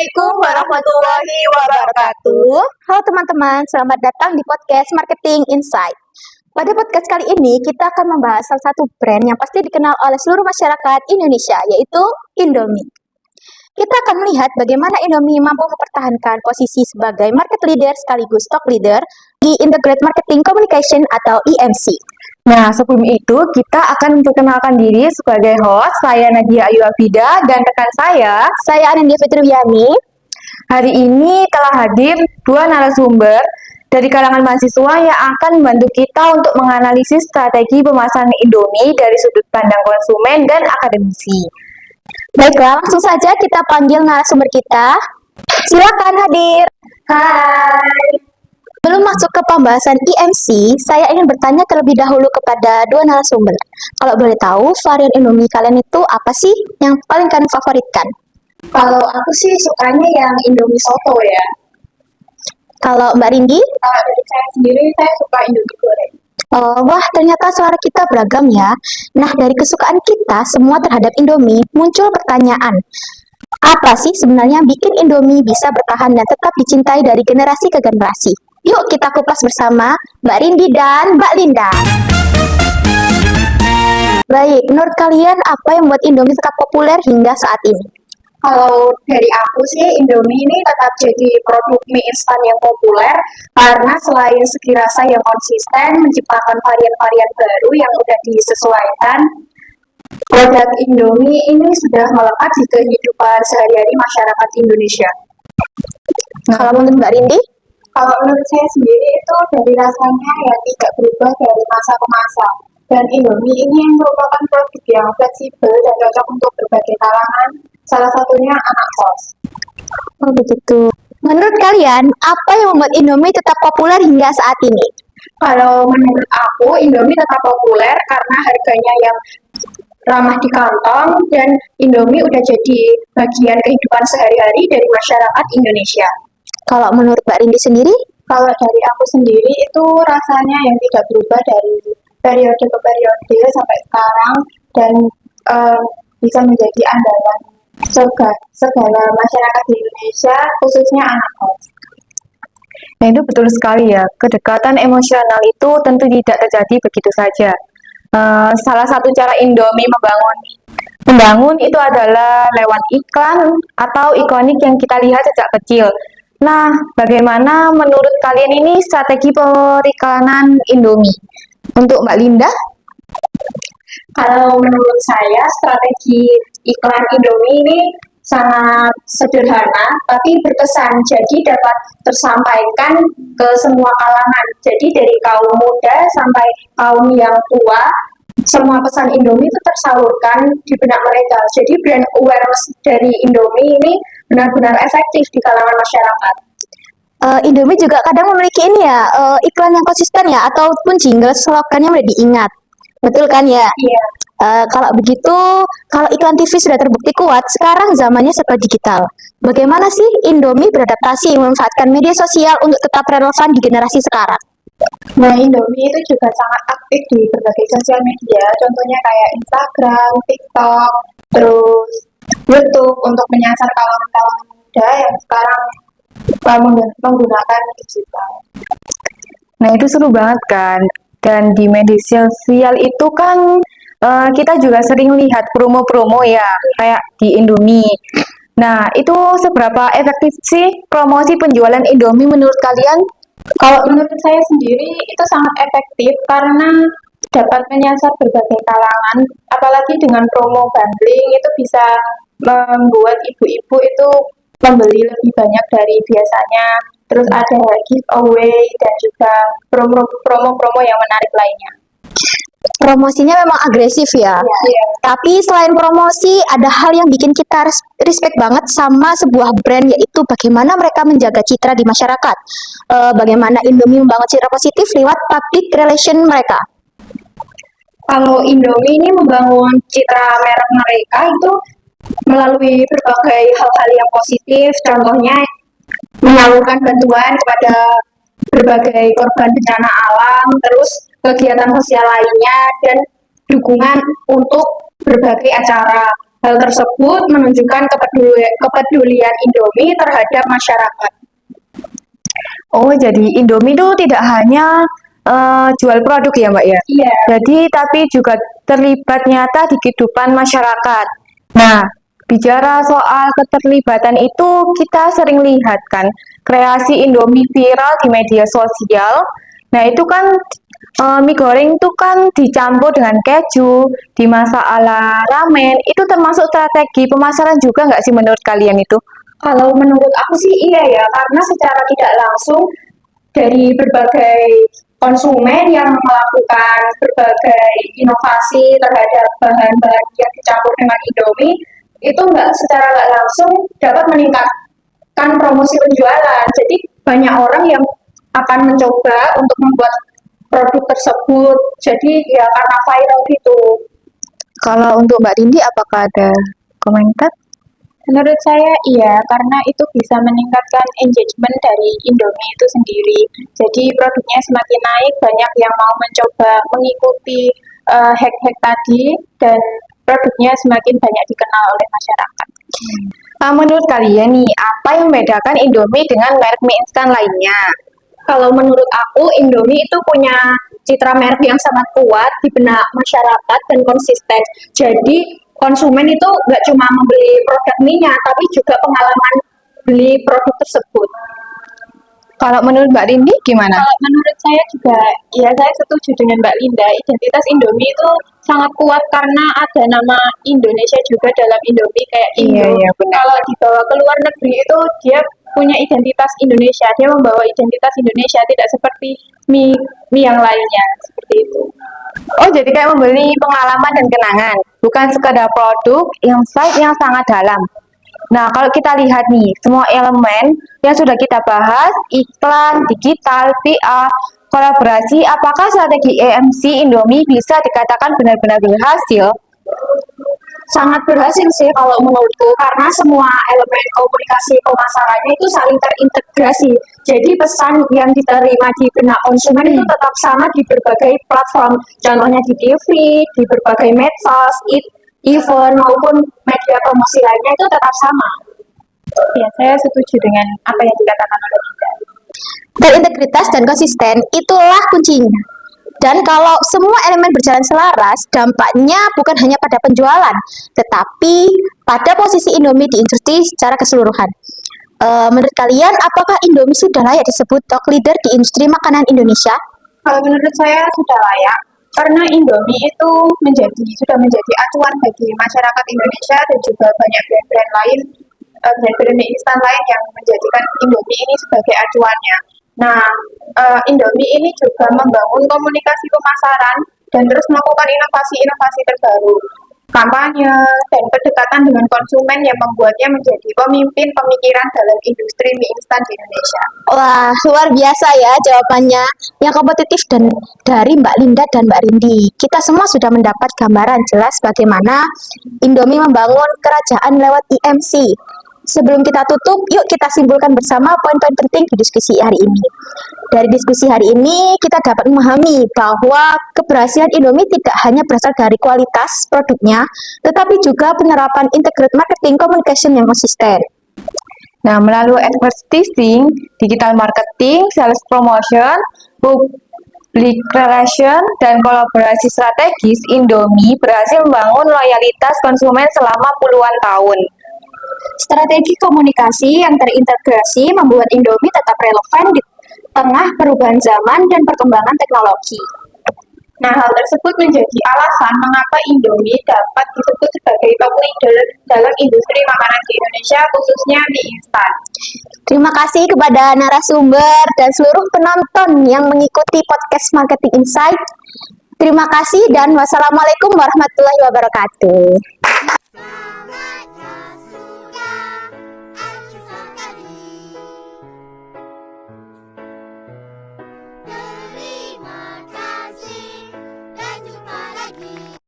Assalamualaikum warahmatullahi wabarakatuh. Halo teman-teman, selamat datang di podcast Marketing Insight. Pada podcast kali ini kita akan membahas salah satu brand yang pasti dikenal oleh seluruh masyarakat Indonesia, yaitu Indomie. Kita akan melihat bagaimana Indomie mampu mempertahankan posisi sebagai market leader sekaligus stock leader di Integrated Marketing Communication atau IMC. Nah, sebelum itu kita akan memperkenalkan diri sebagai host. Saya Nadia Ayu Afida dan rekan Saya Anindya Fitriani. Hari ini telah hadir dua narasumber dari kalangan mahasiswa yang akan membantu kita untuk menganalisis strategi pemasaran Indomie dari sudut pandang konsumen dan akademisi. Baiklah, langsung saja kita panggil narasumber kita. Silakan hadir. Hai. Sebelum masuk ke pembahasan IMC, saya ingin bertanya terlebih dahulu kepada dua narasumber. Kalau boleh tahu, varian Indomie kalian itu apa sih yang paling kalian favoritkan? Kalau aku sih sukanya yang Indomie soto ya. Kalau Mbak Rindi? Kalau dari saya sendiri, saya suka Indomie goreng. Wah, ternyata suara kita beragam ya. Nah, dari kesukaan kita semua terhadap Indomie, muncul pertanyaan. Apa sih sebenarnya bikin Indomie bisa bertahan dan tetap dicintai dari generasi ke generasi? Yuk kita kupas bersama Mbak Rindi dan Mbak Linda. Baik, menurut kalian apa yang membuat Indomie tetap populer hingga saat ini? Kalau dari aku sih, Indomie ini tetap jadi produk mie instan yang populer karena selain segi rasa yang konsisten, menciptakan varian-varian baru yang mudah disesuaikan. Produk Indomie ini sudah melekat di kehidupan sehari-hari masyarakat Indonesia. Kalau menurut Mbak Rindi? Kalau menurut saya sendiri itu dari rasanya yang tidak berubah dari masa ke masa. Dan Indomie ini merupakan produk yang fleksibel dan cocok untuk berbagai kalangan, salah satunya anak kos. Oh begitu. Menurut kalian, apa yang membuat Indomie tetap populer hingga saat ini? Kalau menurut aku, Indomie tetap populer karena harganya yang ramah di kantong dan Indomie udah jadi bagian kehidupan sehari-hari dari masyarakat Indonesia. Kalau menurut Mbak Rindi sendiri? Kalau dari aku sendiri itu rasanya yang tidak berubah dari periode ke periode sampai sekarang dan bisa menjadi andalan segala masyarakat di Indonesia, khususnya anak kos. Nah, itu betul sekali ya. Kedekatan emosional itu tentu tidak terjadi begitu saja. Salah satu cara Indomie membangun itu adalah lewat iklan atau ikonik yang kita lihat sejak kecil. Nah, bagaimana menurut kalian ini strategi periklanan Indomie? Untuk Mbak Linda? Kalau menurut saya, strategi iklan Indomie ini sangat sederhana, tapi berkesan. Jadi dapat tersampaikan ke semua kalangan. Jadi dari kaum muda sampai kaum yang tua, semua pesan Indomie itu tersalurkan di benak mereka. Jadi brand awareness dari Indomie ini benar-benar efektif di kalangan masyarakat. Indomie juga kadang memiliki ini ya, iklan yang konsisten ya, ataupun jingle slogannya mudah diingat. Betul kan ya? Iya. Kalau begitu, kalau iklan TV sudah terbukti kuat, sekarang zamannya serba digital. Bagaimana sih Indomie beradaptasi memanfaatkan media sosial untuk tetap relevan di generasi sekarang? Nah, Indomie itu juga sangat aktif di berbagai sosial media, contohnya kayak Instagram, TikTok, terus YouTube untuk menyasar kalangan-kalangan muda yang sekarang menggunakan digital. Nah, itu seru banget kan. Dan di media sosial itu kan kita juga sering lihat promo-promo ya, kayak di Indomie. Nah, itu seberapa efektif sih promosi penjualan Indomie menurut kalian? Kalau menurut saya sendiri itu sangat efektif karena dapat menyasar berbagai kalangan, apalagi dengan promo bundling itu bisa membuat ibu-ibu itu membeli lebih banyak dari biasanya. Terus ada giveaway dan juga promo-promo yang menarik lainnya. Promosinya memang agresif ya. Iya. Tapi selain promosi, ada hal yang bikin kita respect banget sama sebuah brand, yaitu bagaimana mereka menjaga citra di masyarakat. Bagaimana Indomie membangun citra positif lewat public relation mereka. Kalau Indomie ini membangun citra merek mereka itu melalui berbagai hal-hal yang positif, contohnya menyalurkan bantuan kepada berbagai korban bencana alam, terus kegiatan sosial lainnya, dan dukungan untuk berbagai acara Hal tersebut menunjukkan kepedulian Indomie terhadap masyarakat. Oh, jadi Indomie itu tidak hanya jual produk ya, Mbak ya? Iya. Jadi tapi juga terlibat nyata di kehidupan masyarakat. Nah, bicara soal keterlibatan itu kita sering lihat kan kreasi Indomie viral di media sosial. Nah, itu kan mie goreng itu kan dicampur dengan keju, dimasak ala ramen. Itu termasuk strategi pemasaran juga nggak sih menurut kalian itu? Kalau menurut aku sih iya ya, karena secara tidak langsung dari berbagai konsumen yang melakukan berbagai inovasi terhadap bahan-bahan yang dicampur dengan Indomie, itu secara nggak langsung dapat meningkatkan promosi penjualan. Jadi banyak orang yang akan mencoba untuk membuat produk tersebut. Jadi ya karena viral gitu. Kalau untuk Mbak Rindi, apakah ada komentar? Menurut saya iya, karena itu bisa meningkatkan engagement dari Indomie itu sendiri. Jadi produknya semakin naik, banyak yang mau mencoba mengikuti hack-hack tadi, dan produknya semakin banyak dikenal oleh masyarakat. Menurut kalian nih, apa yang membedakan Indomie dengan merek mie instan lainnya? Kalau menurut aku, Indomie itu punya citra merek yang sangat kuat di benak masyarakat dan konsisten. Jadi konsumen itu nggak cuma membeli produk mie-nya, tapi juga pengalaman beli produk tersebut. Kalau menurut Mbak Rindi gimana? Kalau menurut saya juga, ya saya setuju dengan Mbak Linda. Identitas Indomie itu sangat kuat karena ada nama Indonesia juga dalam Indomie kayak Indo. Iya, benar. Kalau dibawa ke luar negeri itu dia punya identitas Indonesia. Dia membawa identitas Indonesia, tidak seperti mie yang lainnya seperti itu. Oh, jadi kayak membeli pengalaman dan kenangan, bukan sekadar produk insight yang sangat dalam. Nah, kalau kita lihat nih, semua elemen yang sudah kita bahas, iklan, digital, PR, kolaborasi, apakah strategi EMC Indomie bisa dikatakan benar-benar berhasil? Sangat berhasil sih kalau menurutku, karena semua elemen komunikasi pemasarannya itu saling terintegrasi. Jadi pesan yang diterima di benak konsumen itu tetap sama di berbagai platform. Contohnya di TV, di berbagai medsos, event maupun media promosi lainnya itu tetap sama. Ya, saya setuju dengan apa yang dikatakan oleh Linda. Berintegritas dan konsisten itulah kuncinya. Dan kalau semua elemen berjalan selaras, dampaknya bukan hanya pada penjualan, tetapi pada posisi Indomie di industri secara keseluruhan. Menurut kalian, apakah Indomie sudah layak disebut top leader di industri makanan Indonesia? Kalau menurut saya sudah layak, karena Indomie itu sudah menjadi acuan bagi masyarakat Indonesia dan juga banyak brand-brand lain, brand-brand mie instan lain yang menjadikan Indomie ini sebagai acuannya. Nah, Indomie ini juga membangun komunikasi pemasaran dan terus melakukan inovasi-inovasi terbaru, kampanye, dan kedekatan dengan konsumen yang membuatnya menjadi pemimpin pemikiran dalam industri mie instan di Indonesia. Wah, luar biasa ya jawabannya yang kompetitif dan dari Mbak Linda dan Mbak Rindi. Kita semua sudah mendapat gambaran jelas bagaimana Indomie membangun kerajaan lewat IMC. Sebelum kita tutup, yuk kita simpulkan bersama poin-poin penting di diskusi hari ini. Dari diskusi hari ini, kita dapat memahami bahwa keberhasilan Indomie tidak hanya berasal dari kualitas produknya, tetapi juga penerapan integrated marketing communication yang konsisten. Nah, melalui advertising, digital marketing, sales promotion, public relation, dan kolaborasi strategis, Indomie berhasil membangun loyalitas konsumen selama puluhan tahun. Strategi komunikasi yang terintegrasi membuat Indomie tetap relevan di tengah perubahan zaman dan perkembangan teknologi. Nah, hal tersebut menjadi alasan mengapa Indomie dapat disebut sebagai top leader dalam industri makanan di Indonesia, khususnya mie instan. Terima kasih kepada narasumber dan seluruh penonton yang mengikuti podcast Marketing Insight. Terima kasih dan wassalamualaikum warahmatullahi wabarakatuh.